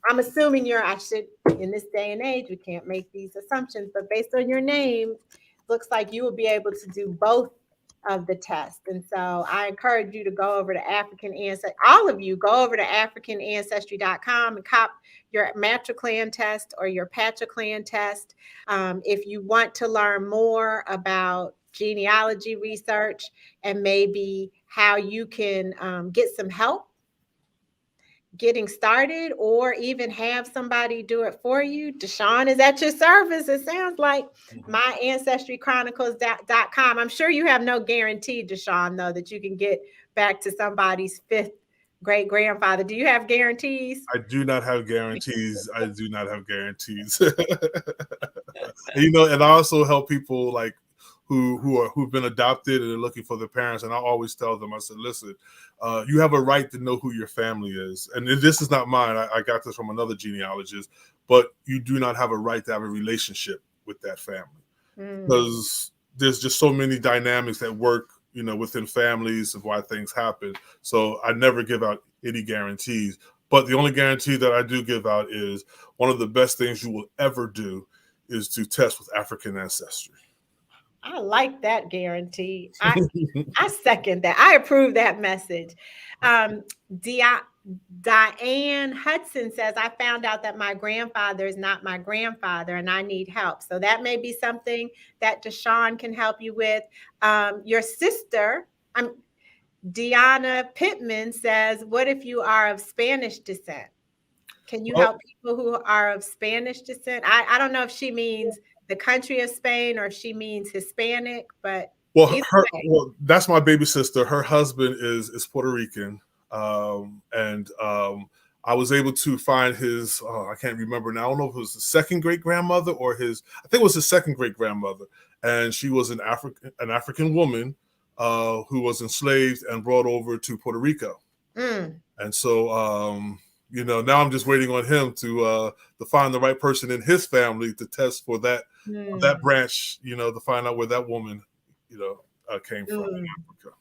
I'm assuming in this day and age, we can't make these assumptions, but based on your name, looks like you will be able to do both of the tests. And so I encourage you to go over to African Ancestry. All of you go over to AfricanAncestry.com and cop your Matriclan test or your Patriclan test. If you want to learn more about genealogy research and maybe how you can get some help getting started, or even have somebody do it for you, Deshawn is at your service. It sounds like. MyAncestryChronicles.com. I'm sure you have no guarantee, Deshawn, though, that you can get back to somebody's fifth great grandfather. Do you have guarantees? I do not have guarantees. And, and I also help people like who've been adopted and they're looking for their parents. And I always tell them, I said, listen, you have a right to know who your family is. And this is not mine. I got this from another genealogist, but you do not have a right to have a relationship with that family, because there's just so many dynamics that work, within families of why things happen. So I never give out any guarantees, but the only guarantee that I do give out is one of the best things you will ever do is to test with African Ancestry. I like that guarantee. I second that. I approve that message. Diane Hudson says, I found out that my grandfather is not my grandfather and I need help. So that may be something that Deshawn can help you with. Your sister, Deanna Pittman, says, what if you are of Spanish descent? Can you help people who are of Spanish descent? I don't know if she means the country of Spain or if she means Hispanic, but that's my baby sister. Her husband is Puerto Rican, and I was able to find his. I can't remember now. I don't know if it was his second great grandmother or his. I think it was his second great grandmother, and she was an African woman who was enslaved and brought over to Puerto Rico, and so. Now I'm just waiting on him to find the right person in his family to test for that branch, to find out where that woman, came from in Africa.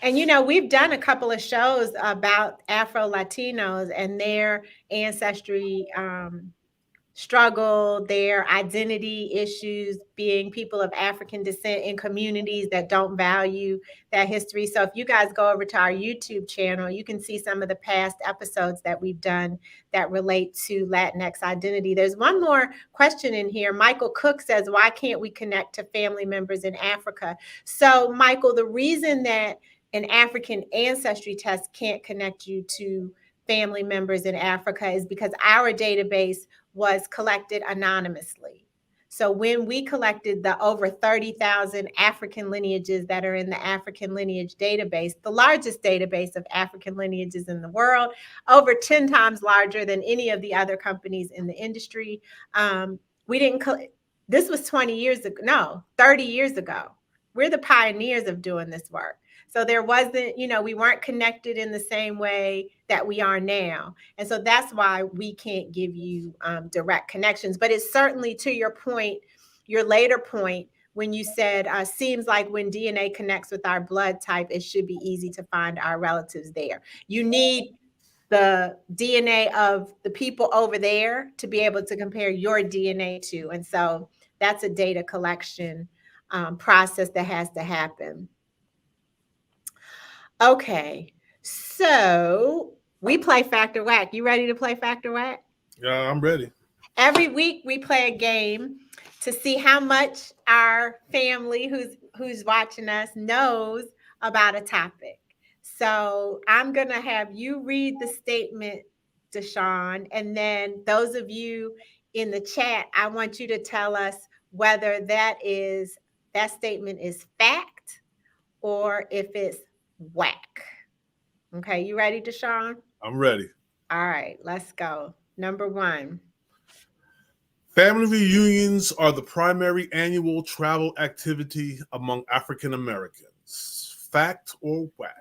And, we've done a couple of shows about Afro-Latinos and their ancestry struggle, their identity issues, being people of African descent in communities that don't value that history. So if you guys go over to our YouTube channel, you can see some of the past episodes that we've done that relate to Latinx identity. There's one more question in here. Michael Cook says, why can't we connect to family members in Africa? So Michael, the reason that an African ancestry test can't connect you to family members in Africa is because our database was collected anonymously. So when we collected the over 30,000 African lineages that are in the African lineage database, the largest database of African lineages in the world, over 10 times larger than any of the other companies in the industry, We didn't, this was 20 years ago, no, 30 years ago. We're the pioneers of doing this work. So there wasn't, we weren't connected in the same way that we are now. And so that's why we can't give you direct connections. But it's certainly, to your point, your later point, when you said, seems like when DNA connects with our blood type, it should be easy to find our relatives there. You need the DNA of the people over there to be able to compare your DNA to. And so that's a data collection process that has to happen. Okay, so we play Factor Whack. You ready to play Factor Whack? Yeah, I'm ready. Every week we play a game to see how much our family who's watching us knows about a topic. So I'm going to have you read the statement, Deshawn, and then those of you in the chat, I want you to tell us whether that statement is fact or if it's whack. Okay, you ready, Deshawn? I'm ready. All right, let's go. Number 1. Family reunions are the primary annual travel activity among African Americans. Fact or whack?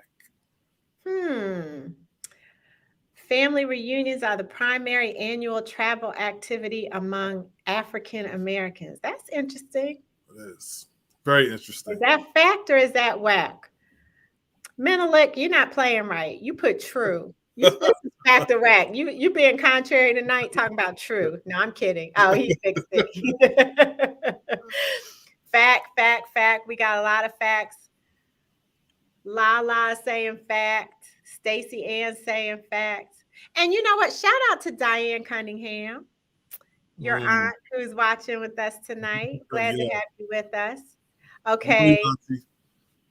Family reunions are the primary annual travel activity among African Americans. That's interesting. It is. Very interesting. Is that fact or is that whack? Menelik, you're not playing right. You put true. This is fact or whack. You being contrary tonight, talking about true. No, I'm kidding. Oh, he fixed it. Fact. We got a lot of facts. Lala saying fact. Stacey Ann saying facts. And you know what? Shout out to Diane Cunningham, your aunt who's watching with us tonight. Glad to have you with us. Okay.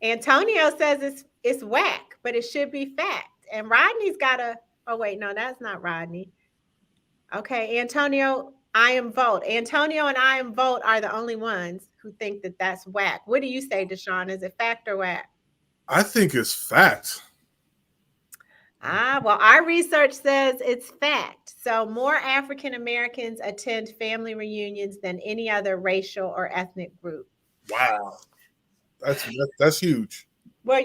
Antonio says it's whack, but it should be fact. And Rodney's got oh wait, no, that's not Rodney. Okay, Antonio, I am vote. Antonio and I am vote are the only ones who think that that's whack. What do you say, Deshawn? Is it fact or whack? I think it's fact. Well, our research says it's fact. So more African Americans attend family reunions than any other racial or ethnic group. Wow. That's huge. Well,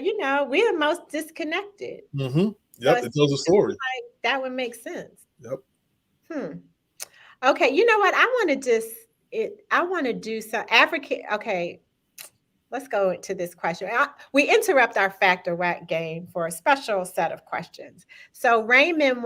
we're the most disconnected. Mm-hmm. Yep, so it tells a story. Like, that would make sense. Yep. Okay, you know what? I want to do some African. Okay, let's go to this question. We interrupt our fact or whack game for a special set of questions. So Raymond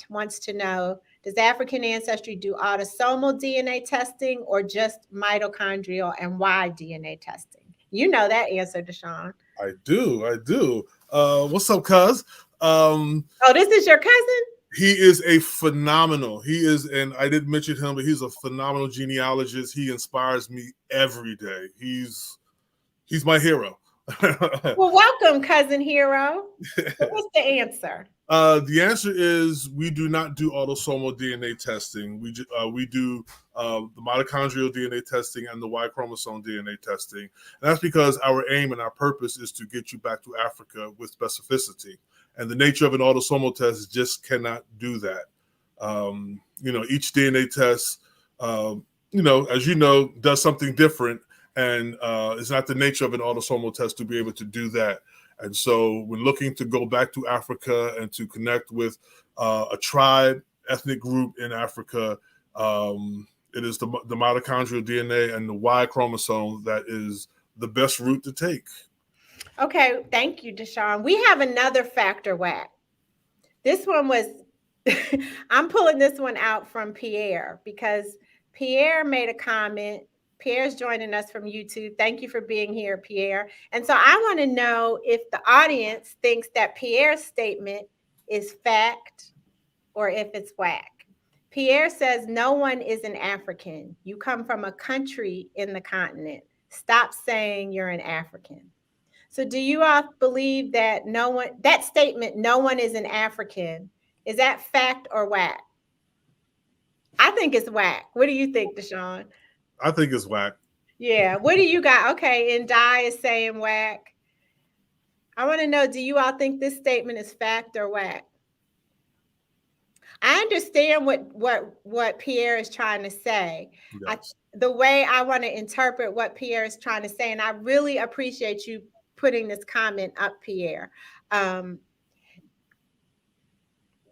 wants to know, does African Ancestry do autosomal DNA testing or just mitochondrial and Y DNA testing? You know that answer, Deshawn. I do. What's up, cuz? This is your cousin? He is a phenomenal. And I didn't mention him, but he's a phenomenal genealogist. He inspires me every day. He's my hero. Well, welcome, cousin hero. So what's the answer? The answer is we do not do autosomal DNA testing. We do the mitochondrial DNA testing and the Y chromosome DNA testing. And that's because our aim and our purpose is to get you back to Africa with specificity. And the nature of an autosomal test just cannot do that. Each DNA test, as you know, does something different. And it's not the nature of an autosomal test to be able to do that. And so we're looking to go back to Africa and to connect with a tribe, ethnic group in Africa. It is the mitochondrial DNA and the Y chromosome that is the best route to take. Okay, thank you, Deshawn. We have another factor whack. This one was, I'm pulling this one out from Pierre because Pierre made a comment. Pierre's joining us from YouTube. Thank you for being here, Pierre. And so I want to know if the audience thinks that Pierre's statement is fact or if it's whack. Pierre says, no one is an African. You come from a country in the continent. Stop saying you're an African. So do you all believe that that statement, no one is an African, is that fact or whack? I think it's whack. What do you think, Deshawn? I think it's whack. Yeah. What do you got? Okay. And Di is saying whack. I want to know, do you all think this statement is fact or whack? I understand what Pierre is trying to say. Yes. The way I want to interpret what Pierre is trying to say, and I really appreciate you putting this comment up, Pierre.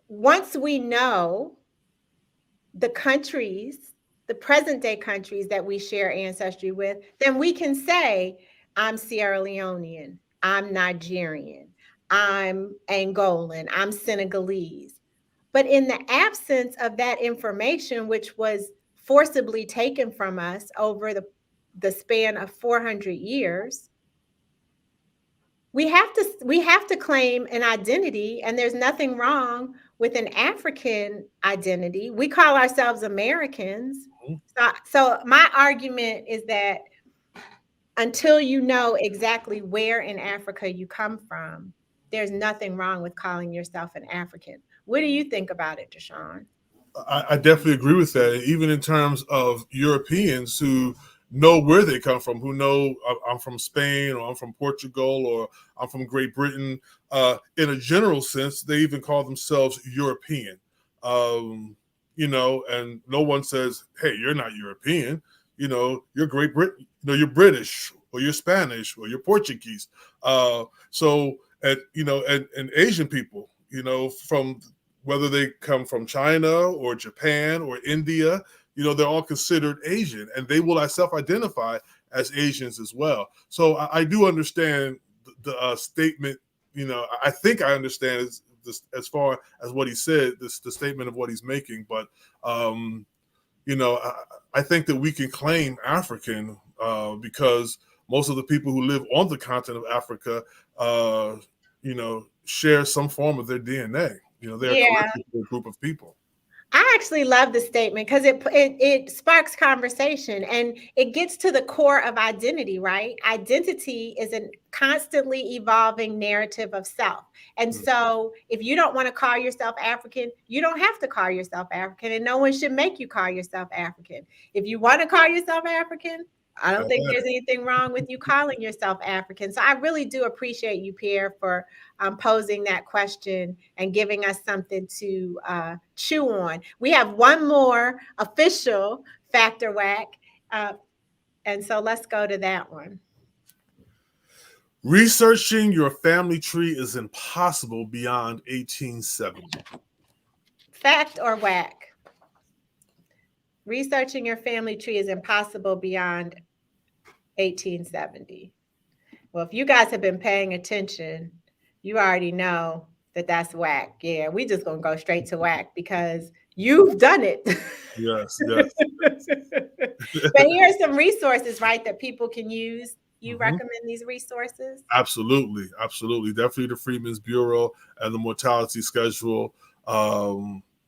Once we know the countries, the present day countries that we share ancestry with, then we can say, I'm Sierra Leonean, I'm Nigerian, I'm Angolan, I'm Senegalese. But in the absence of that information, which was forcibly taken from us over the span of 400 years, we have to claim an identity, and there's nothing wrong with an African identity. We call ourselves Americans. So my argument is that until you know exactly where in Africa you come from, there's nothing wrong with calling yourself an African. What do you think about it, Deshawn? I definitely agree with that. Even in terms of Europeans who know where they come from, who know I'm from Spain or I'm from Portugal or I'm from Great Britain. In a general sense, they even call themselves European. And no one says, "Hey, you're not European." You're Great Britain. You're British or you're Spanish or you're Portuguese. And Asian people, from whether they come from China or Japan or India, they're all considered Asian, and they will self-identify as Asians as well. So I do understand the statement. I think I understand as far as what he said, the statement of what he's making. But I think that we can claim African because most of the people who live on the continent of Africa, share some form of their DNA. They're a collective group of people. I actually love the statement because it sparks conversation and it gets to the core of identity, right? Identity is a constantly evolving narrative of self. And so if you don't want to call yourself African, you don't have to call yourself African, and no one should make you call yourself African. If you want to call yourself African, I don't think there's anything wrong with you calling yourself African. So I really do appreciate you, Pierre, for posing that question and giving us something to chew on. We have one more official factor whack. And so let's go to that one. Researching your family tree is impossible beyond 1870. Fact or whack? Researching your family tree is impossible beyond 1870. Well, if you guys have been paying attention, you already know that that's whack. Yeah, we just gonna go straight to whack because you've done it. Yes. But here are some resources, right, that people can use. You recommend these resources? Absolutely. Definitely the Freedmen's Bureau and the mortality schedule.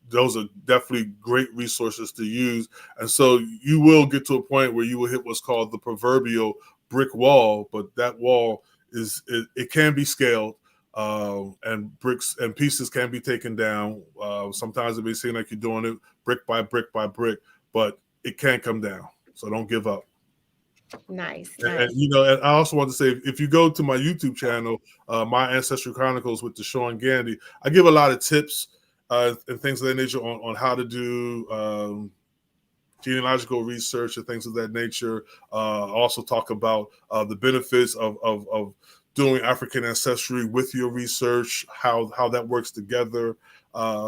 Those are definitely great resources to use. And so you will get to a point where you will hit what's called the proverbial brick wall, but that wall it can be scaled, and bricks and pieces can be taken down. Sometimes it may seem like you're doing it brick by brick by brick, but it can come down. So don't give up. Nice. And and I also want to say, if you go to my YouTube channel, My Ancestry Chronicles with Shawn Gandy, I give a lot of tips and things of that nature on how to do genealogical research and things of that nature. Also talk about the benefits of doing African ancestry with your research, how that works together.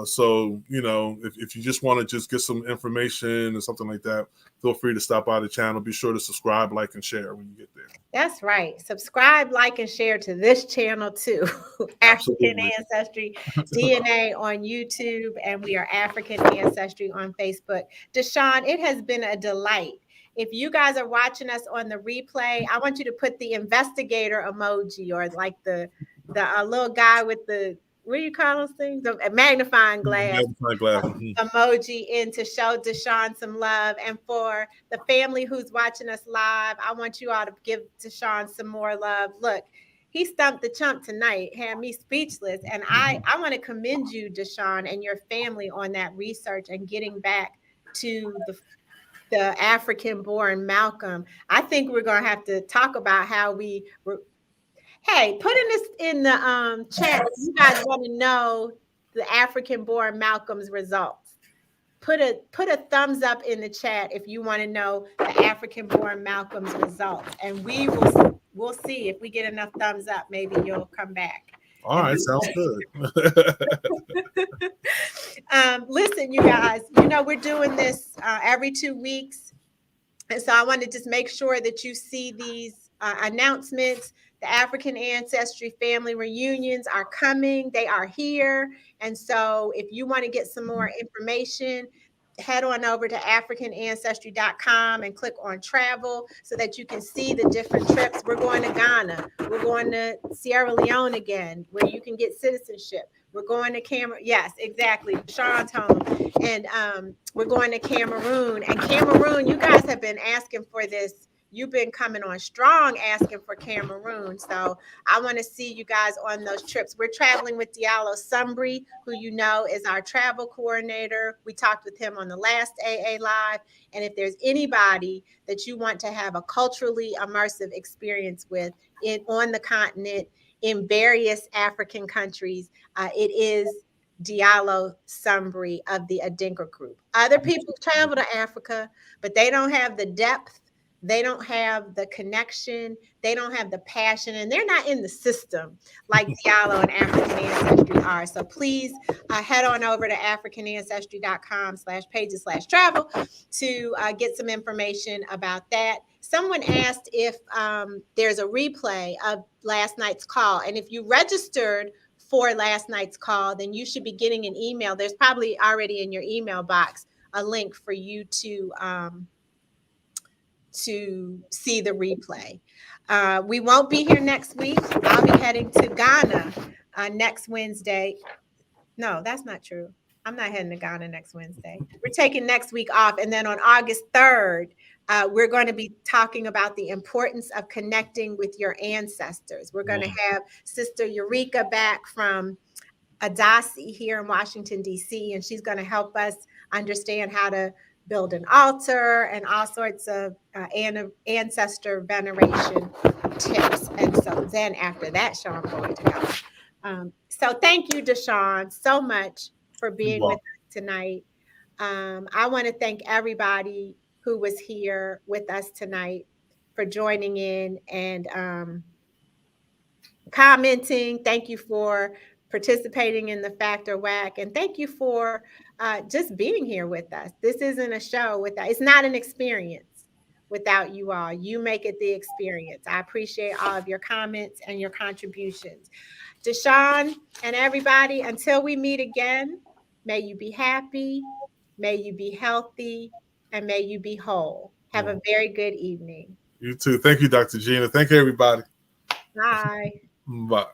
So if you just want to just get some information or something like that, feel free to stop by the channel. Be sure to subscribe, like, and share when you get there. That's right. Subscribe, like, and share to this channel too. African Ancestry DNA on YouTube, and we are African Ancestry on Facebook. Deshawn, it has been a delight. If you guys are watching us on the replay, I want you to put the investigator emoji, or like the little guy with the, what do you call those things? A magnifying glass emoji in to show Deshawn some love. And for the family who's watching us live, I want you all to give Deshawn some more love. Look, he stumped the chump tonight, had me speechless. And I want to commend you, Deshawn, and your family on that research and getting back to the African-born Malcolm. I think we're going to have to talk about how we were. Hey, put in this in the chat. You guys want to know the African-born Malcolm's results. Put a thumbs up in the chat if you want to know the African-born Malcolm's results, and we'll see if we get enough thumbs up. Maybe you'll come back. All right, sounds good. Listen, you guys, you know we're doing this every 2 weeks, and so I want to just make sure that you see these announcements. The African Ancestry family reunions are coming. They are here. And so if you want to get some more information, head on over to africanancestry.com and click on travel so that you can see the different trips. We're going to Ghana. We're going to Sierra Leone again, where you can get citizenship. We're going to Cameroon. Yes, exactly. Shawn's home. And we're going to Cameroon. And Cameroon, you guys have been asking for this. You've been coming on strong asking for Cameroon. So I want to see you guys on those trips. We're traveling with Diallo Sumbri, who you know is our travel coordinator. We talked with him on the last AA Live. And if there's anybody that you want to have a culturally immersive experience with on the continent, in various African countries, it is Diallo Sumbri of the Adinka group. Other people travel to Africa, but they don't have the depth. They don't have the connection. They don't have the passion, and they're not in the system like Diallo and African Ancestry are. So please head on over to africanancestry.com/pages/travel to get some information about that. Someone asked if there's a replay of last night's call, and if you registered for last night's call, then you should be getting an email. There's probably already in your email box a link for you to see the replay. We won't be here next week. I'll be heading to Ghana next Wednesday. No, that's not true. I'm not heading to Ghana next Wednesday. We're taking next week off. And then on August 3rd, we're going to be talking about the importance of connecting with your ancestors. We're going to have Sister Eureka back from Adasi here in Washington, D.C., and she's going to help us understand how to build an altar and all sorts of ancestor veneration tips. And so then after that, Shawn going to go. So thank you, Deshawn, so much for being with us tonight. I want to thank everybody who was here with us tonight for joining in and commenting. Thank you for participating in the Fact or Whack, and thank you for just being here with us. This isn't a show without, it's not an experience without you all. You make it the experience. I appreciate all of your comments and your contributions. Deshawn and everybody, until we meet again, may you be happy, may you be healthy, and may you be whole. Have a very good evening. You too. Thank you, Dr. Gina. Thank you, everybody. Bye. Bye.